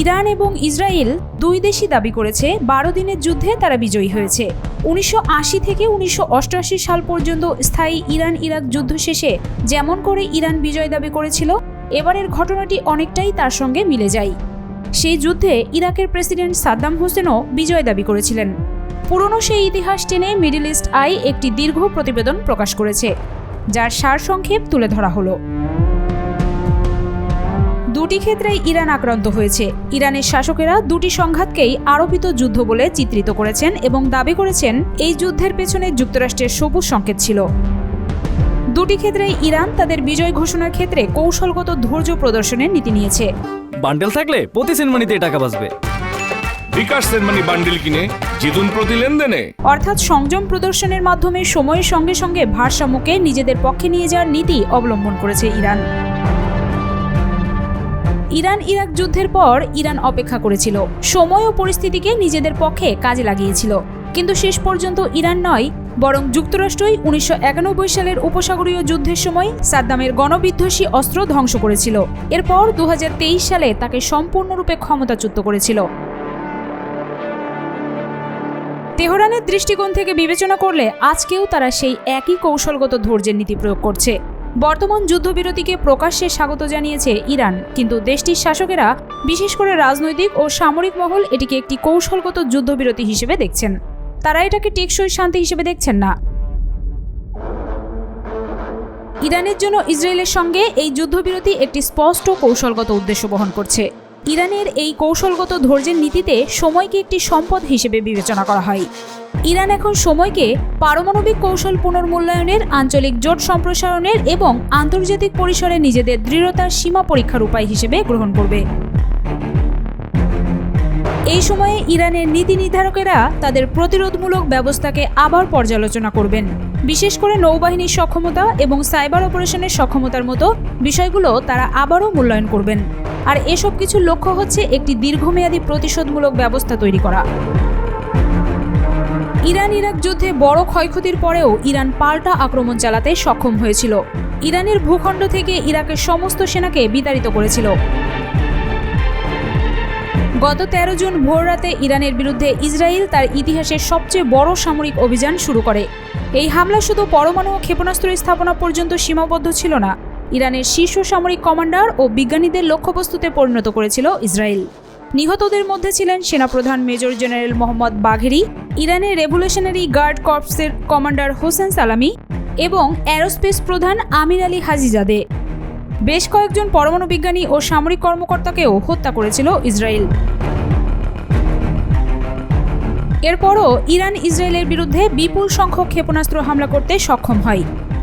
Iran এবং Israel দুই দেশই দাবি করেছে 12 দিনের যুদ্ধে তারা বিজয়ী হয়েছে। 1980 থেকে 1988 সাল পর্যন্ত স্থায়ী ইরান ইরাক যুদ্ধ শেষে যেমন করে ইরান বিজয় দাবি করেছিল, এবারের ঘটনাটি অনেকটাই তার সঙ্গে মিলে যায়। সেই যুদ্ধে ইরাকের প্রেসিডেন্ট সাদ্দাম হোসেনও বিজয় দাবি করেছিলেন। পুরনো সেই ইতিহাস টেনে মিডল ইস্ট আই একটি দীর্ঘ প্রতিবেদন প্রকাশ করেছে, যার সারসংক্ষেপ তুলে ধরা হলো। দুটি ক্ষেত্রেই ইরান আক্রান্ত হয়েছে। ইরানের শাসকেরা দুটি সংঘাতকেই আরোপিত যুদ্ধ বলে চিত্রিত করেছেন এবং দাবি করেছেন এই যুদ্ধের পেছনে যুক্তরাষ্ট্রের সবুজ সংকেত ছিল। দুটি ক্ষেত্রেই ইরান তাদের বিজয় ঘোষণার ক্ষেত্রে কৌশলগত ধৈর্য প্রদর্শনের নীতি নিয়েছে। বান্ডেল থাকলে প্রতি সেনমানিতে টাকা বাঁচবে। বিকাশ সেনমানি বান্ডেল কিনে জিতুন প্রতি লেনদেনে। অর্থাৎ সংযম প্রদর্শনের মাধ্যমে সময়ের সঙ্গে সঙ্গে ভারসাম্যকে নিজেদের পক্ষে নিয়ে যাওয়ার নীতি অবলম্বন করেছে ইরান। ইরান ইরাক যুদ্ধের পর ইরান অপেক্ষা করেছিল, সময় ও পরিস্থিতিকে নিজেদের পক্ষে কাজে লাগিয়েছিল। কিন্তু শেষ পর্যন্ত ইরান নয়, বরং যুক্তরাষ্ট্রই 1991 সালের উপসাগরীয় যুদ্ধের সময় সাদ্দামের গণবিধ্বংসী অস্ত্র ধ্বংস করেছিল। এরপর 2023 সালে তাকে সম্পূর্ণরূপে ক্ষমতাচ্যুত করেছিল। তেহরানের দৃষ্টিকোণ থেকে বিবেচনা করলে আজকেও তারা সেই একই কৌশলগত ধৈর্যের নীতি প্রয়োগ করছে। বর্তমান যুদ্ধবিরতিকে প্রকাশ্যে স্বাগত জানিয়েছে ইরান, কিন্তু দেশটির শাসকেরা, বিশেষ করে রাজনৈতিক ও সামরিক মহল, এটিকে একটি কৌশলগত যুদ্ধবিরতি হিসেবে দেখছেন। তারা এটাকে টেকসই শান্তি হিসেবে দেখছেন না। ইরানের জন্য ইসরায়েলের সঙ্গে এই যুদ্ধবিরতি একটি স্পষ্ট কৌশলগত উদ্দেশ্য বহন করছে। ইরানের এই কৌশলগত ধৈর্যের নীতিতে সময়কে একটি সম্পদ হিসেবে বিবেচনা করা হয়। ইরান এখন সময়কে পারমাণবিক কৌশল পুনর্মূল্যায়নের, আঞ্চলিক জোট সম্প্রসারণের এবং আন্তর্জাতিক পরিসরে নিজেদের দৃঢ়তার সীমা পরীক্ষার উপায় হিসেবে গ্রহণ করবে। এই সময়ে ইরানের নীতি নির্ধারকেরা তাদের প্রতিরোধমূলক ব্যবস্থাকে আবার পর্যালোচনা করবেন। বিশেষ করে নৌবাহিনীর সক্ষমতা এবং সাইবার অপারেশনের সক্ষমতার মতো বিষয়গুলো তারা আবারও মূল্যায়ন করবেন। আর এসব কিছুর লক্ষ্য হচ্ছে একটি দীর্ঘমেয়াদী প্রতিশোধমূলক ব্যবস্থা তৈরি করা। ইরান ইরাক যুদ্ধে বড় ক্ষয়ক্ষতির পরেও ইরান পাল্টা আক্রমণ চালাতে সক্ষম হয়েছিল। ইরানের ভূখণ্ড থেকে ইরাকের সমস্ত সেনাকে বিতাড়িত করেছিল। গত 13 জুন ভোররাতে ইরানের বিরুদ্ধে ইসরায়েল তার ইতিহাসের সবচেয়ে বড় সামরিক অভিযান শুরু করে। এই হামলা শুধু পরমাণু ও ক্ষেপণাস্ত্র স্থাপনা পর্যন্ত সীমাবদ্ধ ছিল না, ইরানের শীর্ষ সামরিক কমান্ডার ও বিজ্ঞানীদের লক্ষ্যবস্তুতে পরিণত করেছিল ইসরায়েল। নিহতদের মধ্যে ছিলেন সেনাপ্রধান মেজর জেনারেল মোহাম্মদ বাঘেরি, ইরানের রেভলিউশনারি গার্ড কর্পসের কমান্ডার হোসেন সালামি এবং অ্যারোস্পেস প্রধান আমির আলী হাজিজাদে। বেশ কয়েকজন পরমাণু বিজ্ঞানী ও সামরিক কর্মকর্তাকেও হত্যা করেছিল ইসরায়েল। এরপরও ইরান ইসরায়েলের বিরুদ্ধে বিপুল সংখ্যক ক্ষেপণাস্ত্র হামলা করতে সক্ষম হয়।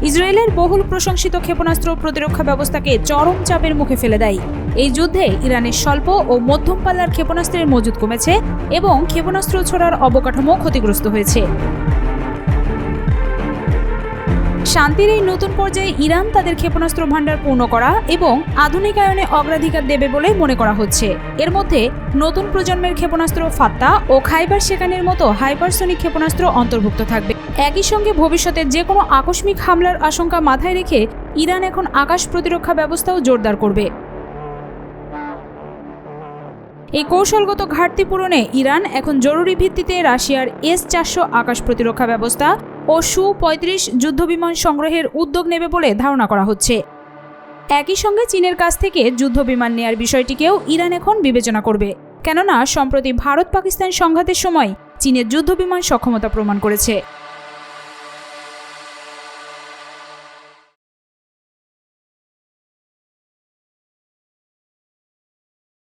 ইসরায়েলের বহুল প্রশংসিত ক্ষেপণাস্ত্র প্রতিরক্ষা ব্যবস্থাকে চরম চাপের মুখে ফেলে দেয়। এই যুদ্ধে ইরানের স্বল্প ও মধ্যম পাল্লার ক্ষেপণাস্ত্রের মজুদ কমেছে এবং ক্ষেপণাস্ত্র ছোড়ার অবকাঠামো ক্ষতিগ্রস্ত হয়েছে। শান্তির এই নতুন পর্যায়ে ইরান তাদের ক্ষেপণাস্ত্র ভাণ্ডার পূর্ণ করা এবং আধুনিকায়নে অগ্রাধিকার দেবে বলে মনে করা হচ্ছে। এর মধ্যে নতুন প্রজন্মের ক্ষেপণাস্ত্র ফাত্তা ও খাইবার শেখানের মতো হাইপারসনিক ক্ষেপণাস্ত্র অন্তর্ভুক্ত থাকবে। একই সঙ্গে ভবিষ্যতে যে কোনো আকস্মিক হামলার আশঙ্কা মাথায় রেখে ইরান এখন আকাশ প্রতিরক্ষা ব্যবস্থাও জোরদার করবে। এই কৌশলগত ঘাটতি পূরণে ইরান এখন জরুরি ভিত্তিতে রাশিয়ার S-400 আকাশ প্রতিরক্ষা ব্যবস্থা ও Su-35 যুদ্ধবিমান সংগ্রহের উদ্যোগ নেবে বলে ধারণা করা হচ্ছে। একই সঙ্গে চীনের কাছ থেকে যুদ্ধবিমান নেয়ার বিষয়টিকেও ইরান এখন বিবেচনা করবে, কেননা সম্প্রতি ভারত পাকিস্তান সংঘাতের সময় চীনের যুদ্ধবিমান সক্ষমতা প্রমাণ করেছে।